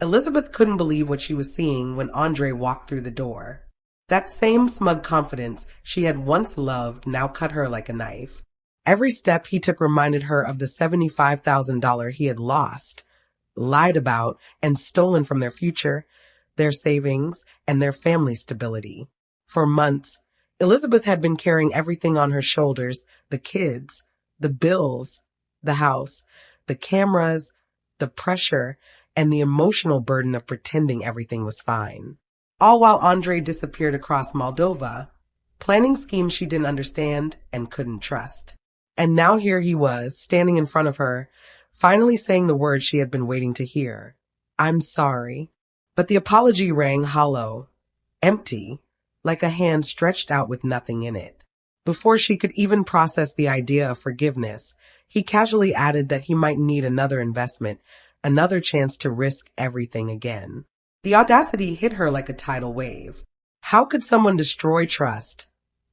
Elizabeth couldn't believe what she was seeing when Andrei walked through the door. That same smug confidence she had once loved now cut her like a knife. Every step he took reminded her of the $75,000 he had lost, lied about, and stolen from their future, their savings, and their family stability. For months, Elizabeth had been carrying everything on her shoulders: the kids, the bills, the house, the cameras, the pressure, and the emotional burden of pretending everything was fine. All while Andrei disappeared across Moldova, planning schemes she didn't understand and couldn't trust. And now here he was, standing in front of her, finally saying the words she had been waiting to hear. "I'm sorry." But the apology rang hollow, empty, like a hand stretched out with nothing in it. Before she could even process the idea of forgiveness, he casually added that he might need another investment, another chance to risk everything again. The audacity hit her like a tidal wave. How could someone destroy trust,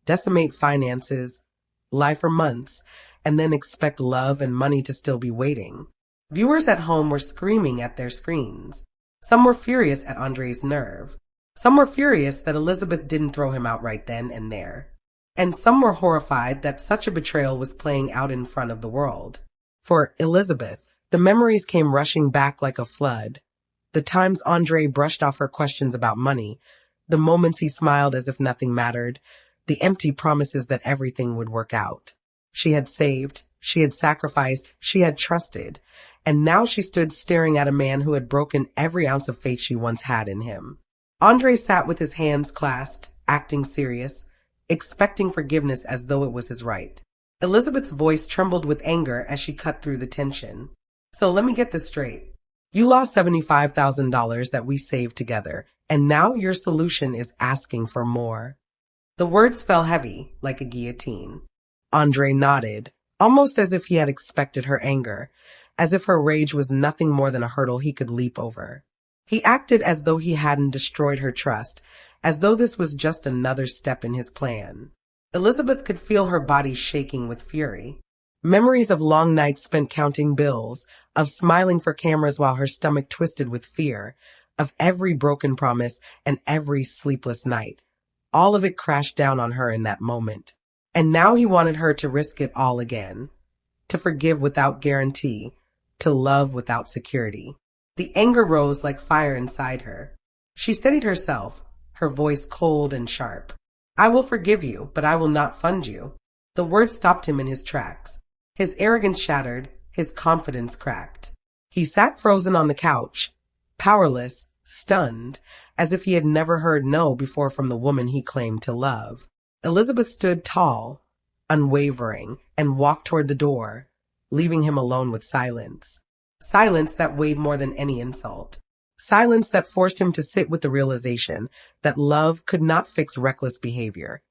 decimate finances, lie for months, and then expect love and money to still be waiting? Viewers at home were screaming at their screens. Some were furious at Andrei's nerve. Some were furious that Elizabeth didn't throw him out right then and there. And some were horrified that such a betrayal was playing out in front of the world. For Elizabeth, the memories came rushing back like a flood. The times Andrei brushed off her questions about money, the moments he smiled as if nothing mattered, the empty promises that everything would work out. She had saved, she had sacrificed, she had trusted, and now she stood staring at a man who had broken every ounce of faith she once had in him. Andrei sat with his hands clasped, acting serious, expecting forgiveness as though it was his right. Elizabeth's voice trembled with anger as she cut through the tension. "So let me get this straight. You lost $75,000 that we saved together, and now your solution is asking for more." The words fell heavy, like a guillotine. Andrei nodded, almost as if he had expected her anger, as if her rage was nothing more than a hurdle he could leap over. He acted as though he hadn't destroyed her trust, as though this was just another step in his plan. Elizabeth could feel her body shaking with fury. Memories of long nights spent counting bills, of smiling for cameras while her stomach twisted with fear, of every broken promise and every sleepless night. All of it crashed down on her in that moment. And now he wanted her to risk it all again. To forgive without guarantee. To love without security. The anger rose like fire inside her. She steadied herself, her voice cold and sharp. "I will forgive you, but I will not fund you." The words stopped him in his tracks. His arrogance shattered, his confidence cracked. He sat frozen on the couch, powerless, stunned, as if he had never heard no before from the woman he claimed to love. Elizabeth stood tall, unwavering, and walked toward the door, leaving him alone with silence. Silence that weighed more than any insult. Silence that forced him to sit with the realization that love could not fix reckless behavior,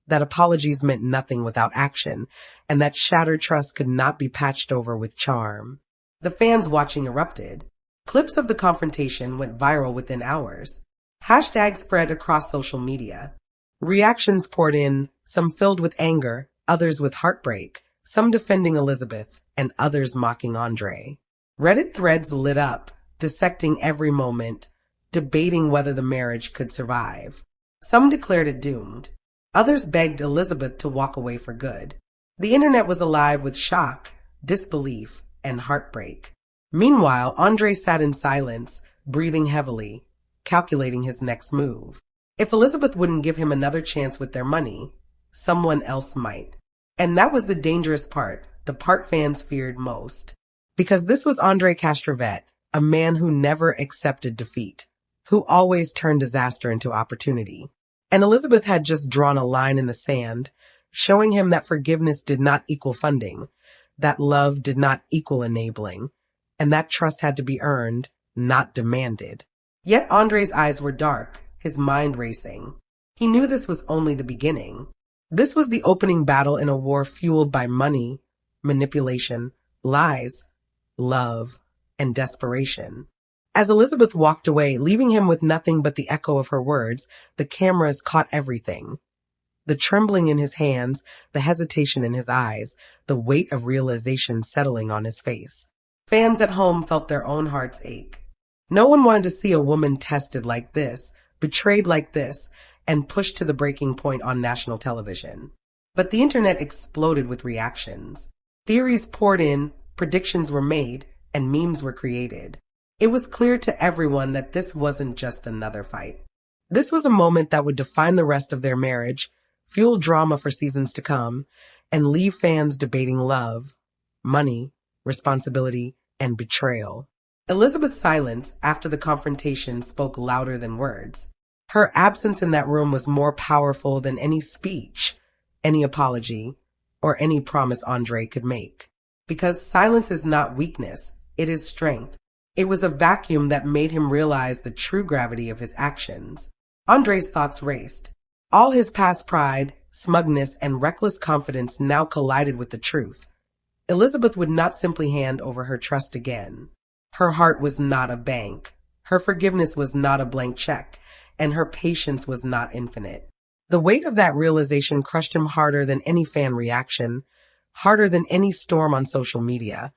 that apologies meant nothing without action, and that shattered trust could not be patched over with charm. The fans watching erupted. Clips of the confrontation went viral within hours. Hashtags spread across social media. Reactions poured in, some filled with anger, others with heartbreak, some defending Elizabeth, and others mocking Andrei. Reddit threads lit up, dissecting every moment, debating whether the marriage could survive. Some declared it doomed. Others begged Elizabeth to walk away for good. The internet was alive with shock, disbelief, and heartbreak. Meanwhile, Andrei sat in silence, breathing heavily, calculating his next move. If Elizabeth wouldn't give him another chance with their money, someone else might. And that was the dangerous part, the part fans feared most. Because this was Andrei Castrovet, a man who never accepted defeat, who always turned disaster into opportunity. And Elizabeth had just drawn a line in the sand, showing him that forgiveness did not equal funding, that love did not equal enabling, and that trust had to be earned, not demanded. Yet Andrei's eyes were dark, his mind racing. He knew this was only the beginning. This was the opening battle in a war fueled by money, manipulation, lies, love, and desperation. As Elizabeth walked away, leaving him with nothing but the echo of her words, the cameras caught everything. The trembling in his hands, the hesitation in his eyes, the weight of realization settling on his face. Fans at home felt their own hearts ache. No one wanted to see a woman tested like this, betrayed like this, and pushed to the breaking point on national television. But the internet exploded with reactions. Theories poured in, predictions were made, and memes were created. It was clear to everyone that this wasn't just another fight. This was a moment that would define the rest of their marriage, fuel drama for seasons to come, and leave fans debating love, money, responsibility, and betrayal. Elizabeth's silence after the confrontation spoke louder than words. Her absence in that room was more powerful than any speech, any apology, or any promise Andrei could make. Because silence is not weakness, it is strength. It was a vacuum that made him realize the true gravity of his actions. Andrei's thoughts raced. All his past pride, smugness, and reckless confidence now collided with the truth. Elizabeth would not simply hand over her trust again. Her heart was not a bank. Her forgiveness was not a blank check, and her patience was not infinite. The weight of that realization crushed him harder than any fan reaction, harder than any storm on social media,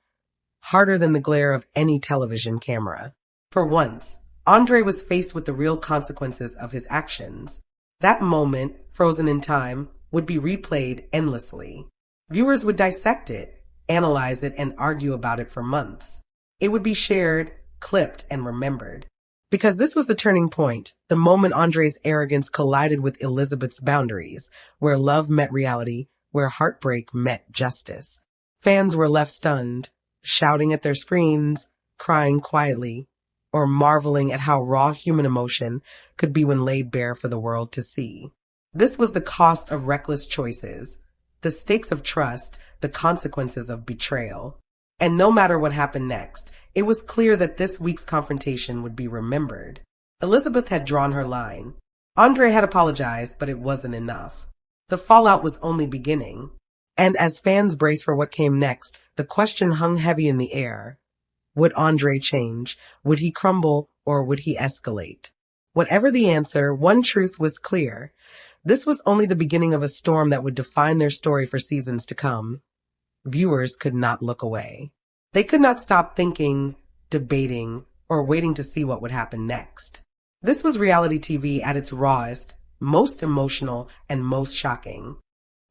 harder than the glare of any television camera. For once, Andrei was faced with the real consequences of his actions. That moment, frozen in time, would be replayed endlessly. Viewers would dissect it, analyze it, and argue about it for months. It would be shared, clipped, and remembered. Because this was the turning point, the moment Andrei's arrogance collided with Elizabeth's boundaries, where love met reality, where heartbreak met justice. Fans were left stunned, shouting at their screens, crying quietly, or marveling at how raw human emotion could be when laid bare for the world to see. This was the cost of reckless choices, the stakes of trust, the consequences of betrayal. And no matter what happened next, it was clear that this week's confrontation would be remembered. Elizabeth had drawn her line. Andrei had apologized, but it wasn't enough. The fallout was only beginning. And as fans braced for what came next, the question hung heavy in the air. Would Andrei change? Would he crumble, or would he escalate? Whatever the answer, one truth was clear. This was only the beginning of a storm that would define their story for seasons to come. Viewers could not look away. They could not stop thinking, debating, or waiting to see what would happen next. This was reality TV at its rawest, most emotional, and most shocking.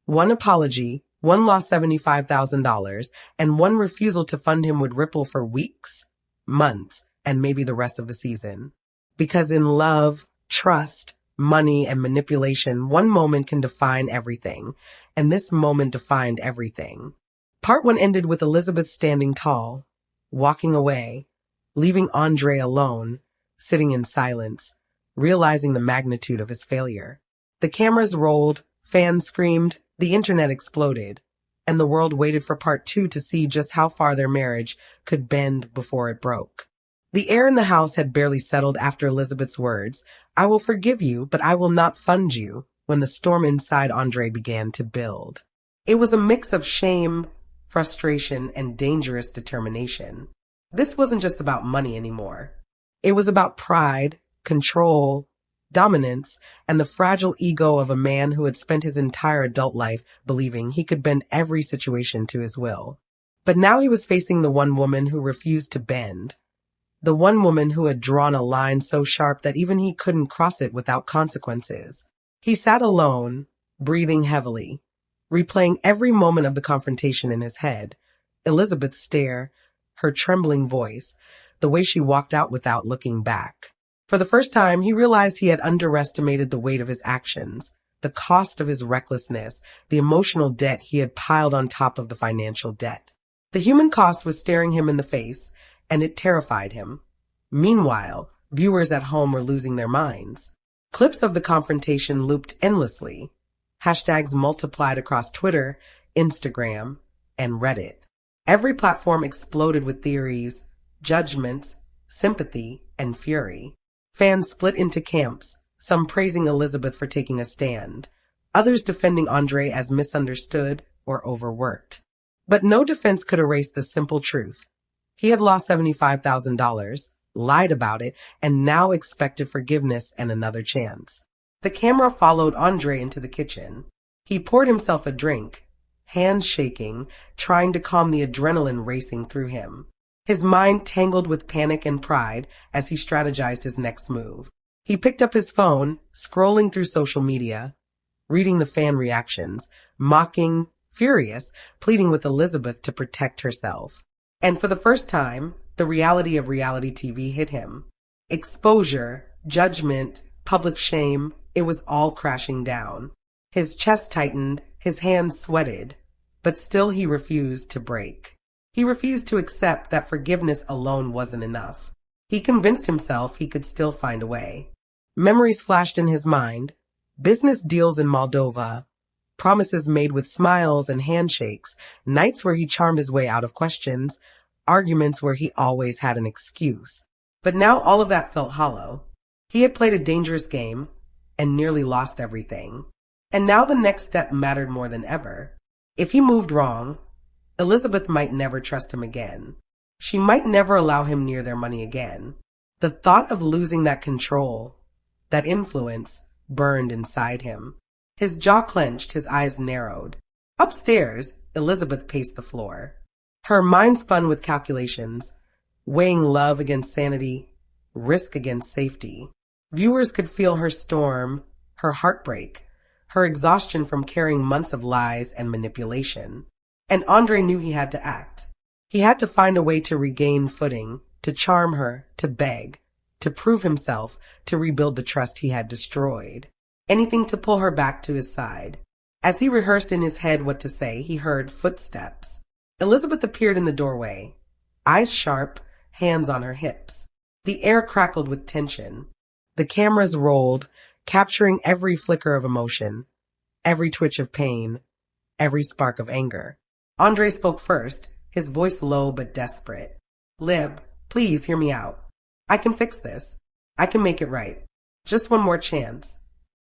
One apology, one lost $75,000, and one refusal to fund him would ripple for weeks, months, and maybe the rest of the season. Because in love, trust, money, and manipulation, one moment can define everything, and this moment defined everything. Part 1 ended with Elizabeth standing tall, walking away, leaving Andrei alone, sitting in silence, realizing the magnitude of his failure. The cameras rolled, fans screamed, the internet exploded, and the world waited for Part 2 to see just how far their marriage could bend before it broke. The air in the house had barely settled after Elizabeth's words, "I will forgive you, but I will not fund you," when the storm inside Andrei began to build. It was a mix of shame, frustration, and dangerous determination. This wasn't just about money anymore. It was about pride, control, dominance, and the fragile ego of a man who had spent his entire adult life believing he could bend every situation to his will. But now he was facing the one woman who refused to bend. The one woman who had drawn a line so sharp that even he couldn't cross it without consequences. He sat alone, breathing heavily, replaying every moment of the confrontation in his head. Elizabeth's stare, her trembling voice, the way she walked out without looking back. For the first time, he realized he had underestimated the weight of his actions, the cost of his recklessness, the emotional debt he had piled on top of the financial debt. The human cost was staring him in the face, and it terrified him. Meanwhile, viewers at home were losing their minds. Clips of the confrontation looped endlessly. Hashtags multiplied across Twitter, Instagram, and Reddit. Every platform exploded with theories, judgments, sympathy, and fury. Fans split into camps, some praising Elizabeth for taking a stand, others defending Andrei as misunderstood or overworked. But no defense could erase the simple truth. He had lost $75,000, lied about it, and now expected forgiveness and another chance. The camera followed Andrei into the kitchen. He poured himself a drink, hands shaking, trying to calm the adrenaline racing through him. his mind tangled with panic and pride as he strategized his next move. He picked up his phone, scrolling through social media, reading the fan reactions, mocking, furious, pleading with Elizabeth to protect herself. And for the first time, the reality of reality TV hit him. Exposure, judgment, public shame, it was all crashing down. His chest tightened, his hands sweated, but still he refused to break. He refused to accept that forgiveness alone wasn't enough. He convinced himself he could still find a way. Memories flashed in his mind, business deals in Moldova, promises made with smiles and handshakes, nights where he charmed his way out of questions, arguments where he always had an excuse. But now all of that felt hollow. He had played a dangerous game and nearly lost everything. And now the next step mattered more than ever. If he moved wrong, Elizabeth might never trust him again. She might never allow him near their money again. The thought of losing that control, that influence, burned inside him. His jaw clenched, his eyes narrowed. Upstairs, Elizabeth paced the floor. Her mind spun with calculations, weighing love against sanity, risk against safety. Viewers could feel her storm, her heartbreak, her exhaustion from carrying months of lies and manipulation. And Andrei knew he had to act. He had to find a way to regain footing, to charm her, to beg, to prove himself, to rebuild the trust he had destroyed. Anything to pull her back to his side. As he rehearsed in his head what to say, he heard footsteps. Elizabeth appeared in the doorway, eyes sharp, hands on her hips. The air crackled with tension. The cameras rolled, capturing every flicker of emotion, every twitch of pain, every spark of anger. Andrei spoke first, his voice low but desperate. Lib, please hear me out. I can fix this. I can make it right. Just one more chance.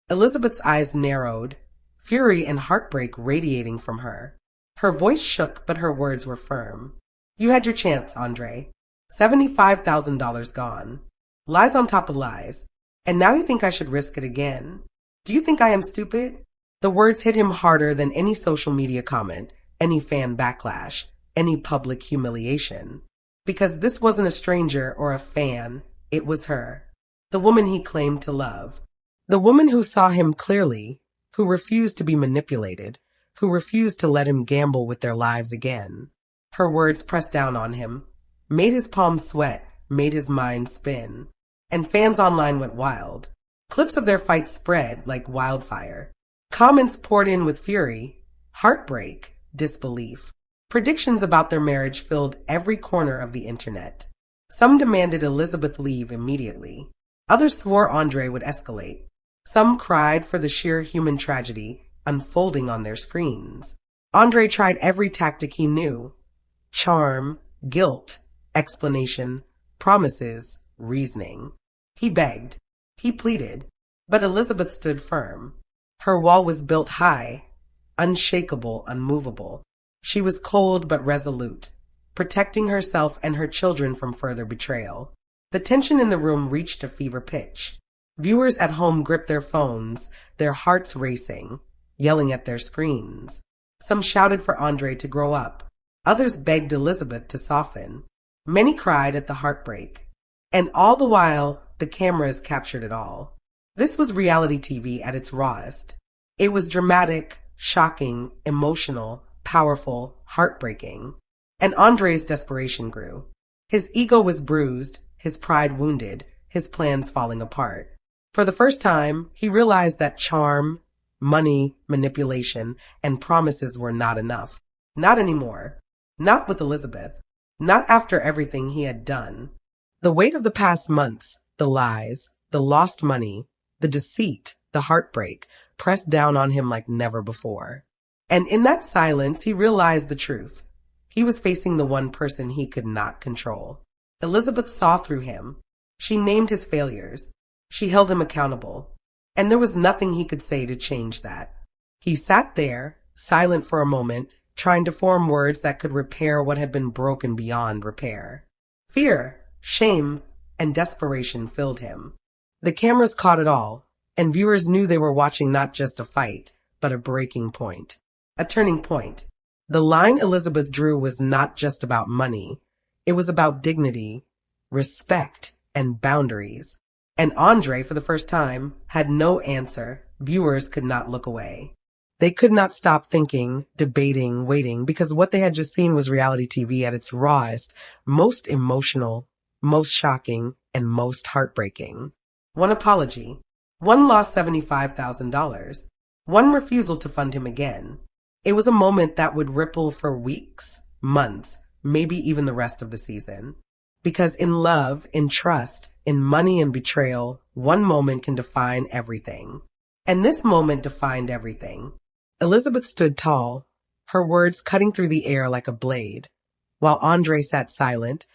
Elizabeth's eyes narrowed, fury and heartbreak radiating from her. Her voice shook, but her words were firm. You had your chance, Andrei. $75,000 gone. Lies on top of lies. And now you think I should risk it again? Do you think I am stupid? The words hit him harder than any social media comment, any fan backlash, any public humiliation. Because this wasn't a stranger or a fan, it was her. The woman he claimed to love. The woman who saw him clearly, who refused to be manipulated, who refused to let him gamble with their lives again. Her words pressed down on him, made his palms sweat, made his mind spin. And fans online went wild. Clips of their fight spread like wildfire. Comments poured in with fury, heartbreak, disbelief. Predictions about their marriage filled every corner of the internet. Some demanded Elizabeth leave immediately. Others swore Andrei would escalate. Some cried for the sheer human tragedy unfolding on their screens. Andrei tried every tactic he knew. Charm, guilt, explanation, promises, reasoning. He begged. He pleaded. But Elizabeth stood firm. Her wall was built high, unshakable, unmovable. She was cold but resolute, protecting herself and her children from further betrayal. The tension in the room reached a fever pitch. Viewers at home gripped their phones, their hearts racing, yelling at their screens. Some shouted for Andrei to grow up. Others begged Elizabeth to soften. Many cried at the heartbreak. And all the while, the cameras captured it all. This was reality TV at its rawest. It was dramatic, shocking, emotional, powerful, heartbreaking. And Andrei's desperation grew. His ego was bruised, his pride wounded, his plans falling apart. For the first time, he realized that charm, money, manipulation, and promises were not enough. Not anymore. Not with Elizabeth. Not after everything he had done. The weight of the past months, the lies, the lost money, the deceit, the heartbreak, pressed down on him like never before. And in that silence, he realized the truth. He was facing the one person he could not control. Elizabeth saw through him. She named his failures. She held him accountable. And there was nothing he could say to change that. He sat there, silent for a moment, trying to form words that could repair what had been broken beyond repair. Fear, shame, and desperation filled him. The cameras caught it all, and viewers knew they were watching not just a fight, but a breaking point. A turning point. The line Elizabeth drew was not just about money. It was about dignity, respect, and boundaries. And Andrei, for the first time, had no answer. Viewers could not look away. They could not stop thinking, debating, waiting, because what they had just seen was reality TV at its rawest, most emotional, most shocking, and most heartbreaking. One apology. One lost $75,000. One refusal to fund him again. It was a moment that would ripple for weeks, months, maybe even the rest of the season. Because in love, in trust, in money and betrayal, one moment can define everything. And this moment defined everything. Elizabeth stood tall, her words cutting through the air like a blade, while Andrei sat silent,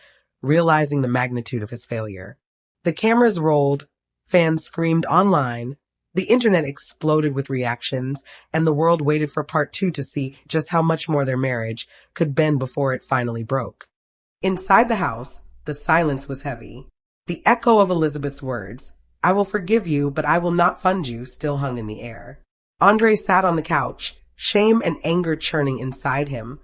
realizing the magnitude of his failure. The cameras rolled, fans screamed online, the internet exploded with reactions, and the world waited for part 2 to see just how much more their marriage could bend before it finally broke. Inside the house, the silence was heavy. The echo of Elizabeth's words, "I will forgive you, but I will not fund you," still hung in the air. Andrei sat on the couch, shame and anger churning inside him,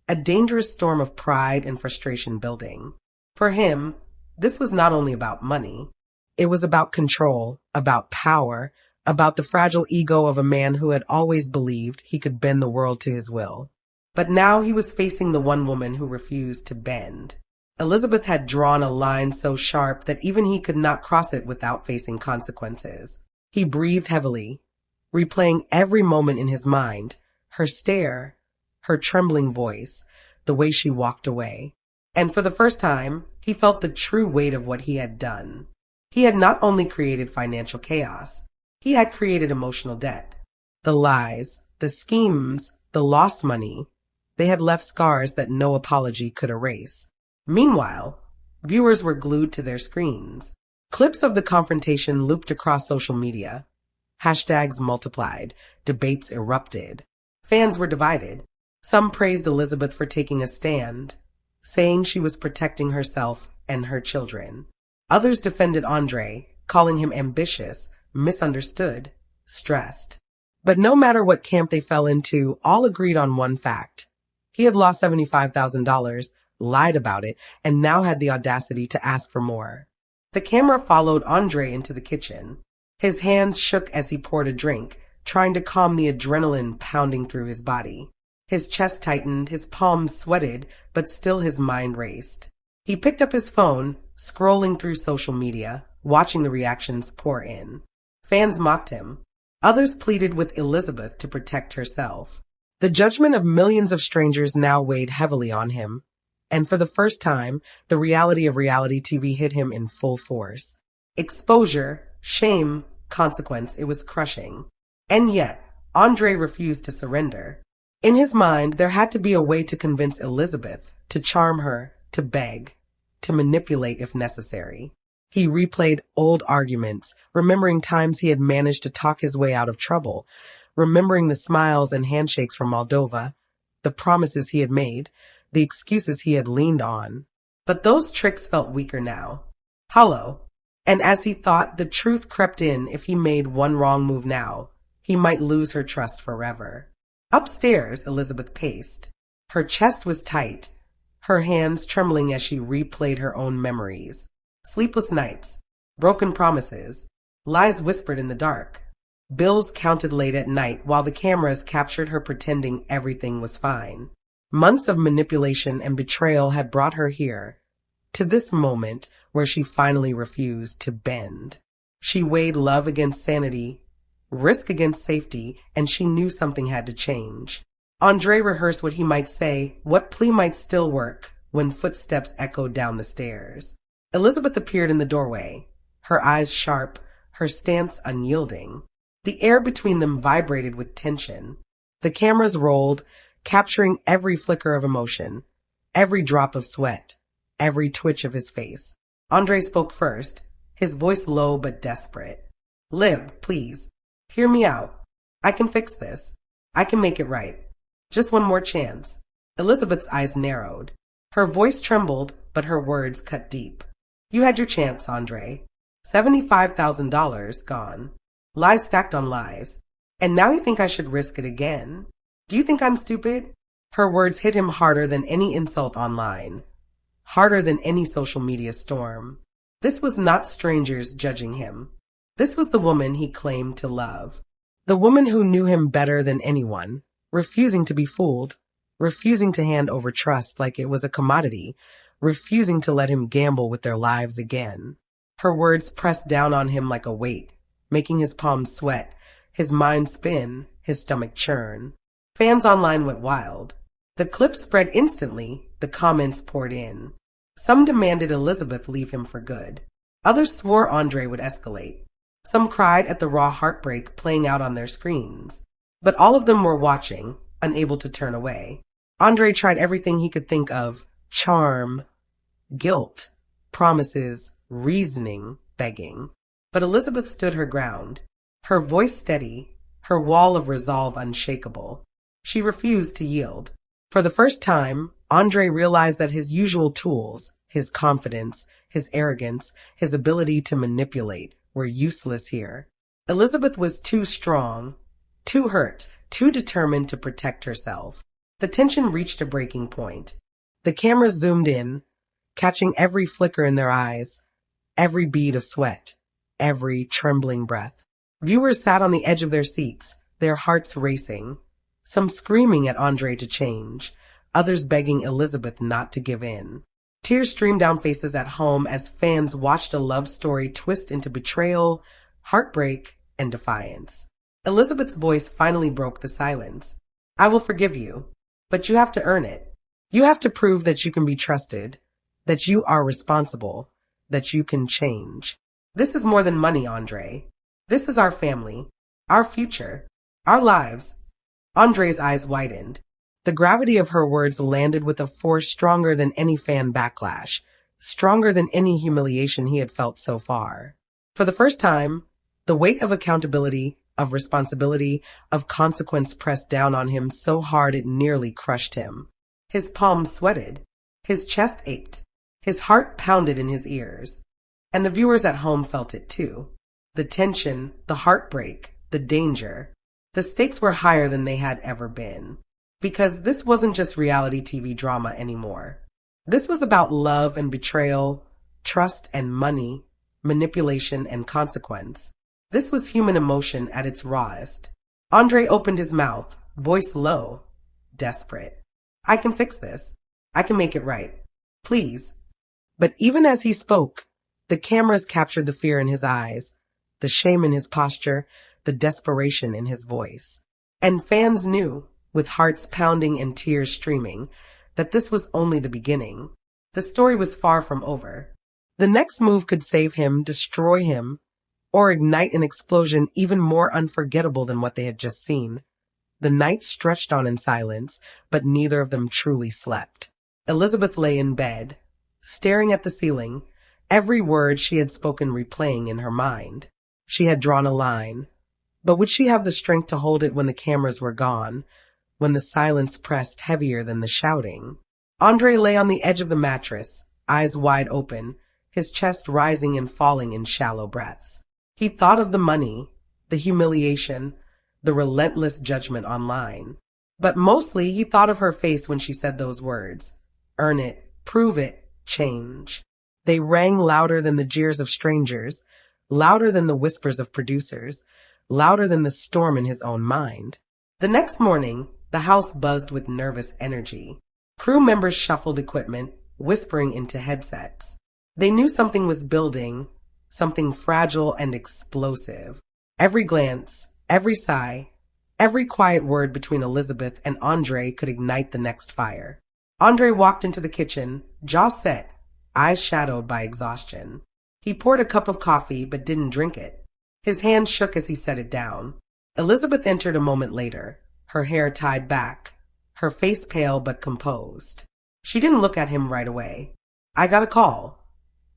a dangerous storm of pride and frustration building. For him, this was not only about money. It was about control, about power, about the fragile ego of a man who had always believed he could bend the world to his will. But now he was facing the one woman who refused to bend. Elizabeth had drawn a line so sharp that even he could not cross it without facing consequences. He breathed heavily, replaying every moment in his mind, her stare, her trembling voice, the way she walked away. And for the first time, he felt the true weight of what he had done. He had not only created financial chaos, he had created emotional debt. The lies, the schemes, the lost money, they had left scars that no apology could erase. Meanwhile, viewers were glued to their screens. Clips of the confrontation looped across social media. Hashtags multiplied. Debates erupted. Fans were divided. Some praised Elizabeth for taking a stand, saying she was protecting herself and her children. Others defended Andrei, calling him ambitious, misunderstood, stressed. But no matter what camp they fell into, all agreed on one fact. He had lost $75,000, lied about it, and now had the audacity to ask for more. The camera followed Andrei into the kitchen. His hands shook as he poured a drink, trying to calm the adrenaline pounding through his body. His chest tightened, his palms sweated, but still his mind raced. He picked up his phone, scrolling through social media, watching the reactions pour in. Fans mocked him. Others pleaded with Elizabeth to protect herself. The judgment of millions of strangers now weighed heavily on him. And for the first time, the reality of reality TV hit him in full force. Exposure, shame, consequence, it was crushing. And yet, Andrei refused to surrender. In his mind, there had to be a way to convince Elizabeth, to charm her, to beg, to manipulate if necessary. He replayed old arguments, remembering times he had managed to talk his way out of trouble, remembering the smiles and handshakes from Moldova, the promises he had made, the excuses he had leaned on. But those tricks felt weaker now, hollow. And as he thought, the truth crept in. If he made one wrong move now, he might lose her trust forever. Upstairs, Elizabeth paced. Her chest was tight, her hands trembling as she replayed her own memories. Sleepless nights, broken promises, lies whispered in the dark. Bills counted late at night while the cameras captured her pretending everything was fine. Months of manipulation and betrayal had brought her here, to this moment where she finally refused to bend. She weighed love against sanity, risk against safety, and she knew something had to change. Andrei rehearsed what he might say, what plea might still work, when footsteps echoed down the stairs. Elizabeth appeared in the doorway, her eyes sharp, her stance unyielding. The air between them vibrated with tension. The cameras rolled, capturing every flicker of emotion, every drop of sweat, every twitch of his face. Andrei spoke first, his voice low but desperate. "Liv, please, hear me out. I can fix this. I can make it right. Just one more chance." Elizabeth's eyes narrowed. Her voice trembled, but her words cut deep. "You had your chance, Andrei. $75,000 gone. Lies stacked on lies. And now you think I should risk it again? Do you think I'm stupid?" Her words hit him harder than any insult online. harder than any social media storm. This was not strangers judging him. This was the woman he claimed to love. The woman who knew him better than anyone, refusing to be fooled, refusing to hand over trust like it was a commodity, refusing to let him gamble with their lives again. Her words pressed down on him like a weight, making his palms sweat, his mind spin, his stomach churn. Fans online went wild. The clip spread instantly, the comments poured in. Some demanded Elizabeth leave him for good. Others swore Andrei would escalate. Some cried at the raw heartbreak playing out on their screens. But all of them were watching, unable to turn away. Andrei tried everything he could think of: charm, guilt, promises, reasoning, begging. But Elizabeth stood her ground, her voice steady, her wall of resolve unshakable. She refused to yield. For the first time, Andrei realized that his usual tools, his confidence, his arrogance, his ability to manipulate, were useless here. Elizabeth was too strong, too hurt, too determined to protect herself. The tension reached a breaking point. The cameras zoomed in, catching every flicker in their eyes, every bead of sweat, every trembling breath. Viewers sat on the edge of their seats, their hearts racing, some screaming at Andrei to change, others begging Elizabeth not to give in. Tears streamed down faces at home as fans watched a love story twist into betrayal, heartbreak, and defiance. Elizabeth's voice finally broke the silence. "I will forgive you, but you have to earn it. You have to prove that you can be trusted, that you are responsible, that you can change. This is more than money, Andrei. This is our family, our future, our lives." Andrei's eyes widened. The gravity of her words landed with a force stronger than any fan backlash, stronger than any humiliation he had felt so far. For the first time, the weight of accountability, of responsibility, of consequence pressed down on him so hard it nearly crushed him. His palms sweated, his chest ached, his heart pounded in his ears. And the viewers at home felt it too. The tension, the heartbreak, the danger. The stakes were higher than they had ever been. Because this wasn't just reality TV drama anymore. This was about love and betrayal, trust and money, manipulation and consequence. This was human emotion at its rawest. Andrei opened his mouth, voice low, desperate. "I can fix this. I can make it right. Please." But even as he spoke, the cameras captured the fear in his eyes, the shame in his posture, the desperation in his voice. And fans knew, with hearts pounding and tears streaming, that this was only the beginning. The story was far from over. The next move could save him, destroy him, or ignite an explosion even more unforgettable than what they had just seen. The night stretched on in silence, but neither of them truly slept. Elizabeth lay in bed, staring at the ceiling, every word she had spoken replaying in her mind. She had drawn a line. But would she have the strength to hold it when the cameras were gone, when the silence pressed heavier than the shouting? Andrei lay on the edge of the mattress, eyes wide open, his chest rising and falling in shallow breaths. He thought of the money, the humiliation, the relentless judgment online. But mostly he thought of her face when she said those words. Earn it, prove it, change. They rang louder than the jeers of strangers, louder than the whispers of producers, louder than the storm in his own mind. The next morning, the house buzzed with nervous energy. Crew members shuffled equipment, whispering into headsets. They knew something was building, something fragile and explosive. Every glance, every sigh, every quiet word between Elizabeth and Andrei could ignite the next fire. Andrei walked into the kitchen, jaw set, eyes shadowed by exhaustion. He poured a cup of coffee but didn't drink it. His hand shook as he set it down. Elizabeth entered a moment later, her hair tied back, her face pale but composed. She didn't look at him right away. "I got a call,"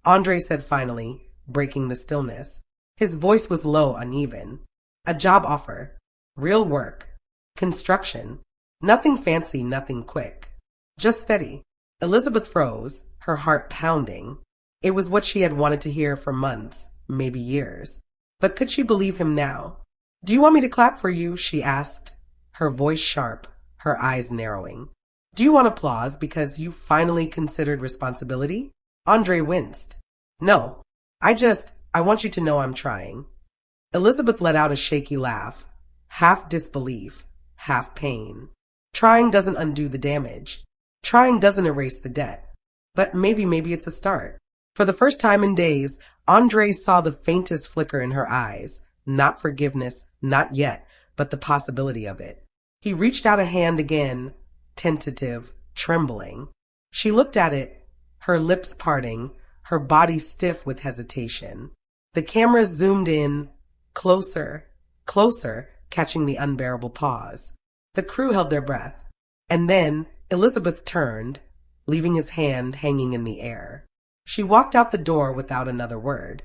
Andrei said finally, breaking the stillness. His voice was low, uneven. "A job offer. Real work. Construction. Nothing fancy, nothing quick. Just steady." Elizabeth froze, her heart pounding. It was what she had wanted to hear for months, maybe years. But could she believe him now? "Do you want me to clap for you?" she asked, her voice sharp, her eyes narrowing. Do you want applause because you finally considered responsibility? Andrei winced. No, I want you to know I'm trying. Elizabeth let out a shaky laugh, half disbelief, half pain. Trying doesn't undo the damage. Trying doesn't erase the debt. But maybe it's a start. For the first time in days, Andrei saw the faintest flicker in her eyes. Not forgiveness, not yet, but the possibility of it. He reached out a hand again, tentative, trembling. She looked at it, her lips parting, her body stiff with hesitation. The camera zoomed in, closer, closer, catching the unbearable pause. The crew held their breath. And then Elizabeth turned, leaving his hand hanging in the air. She walked out the door without another word.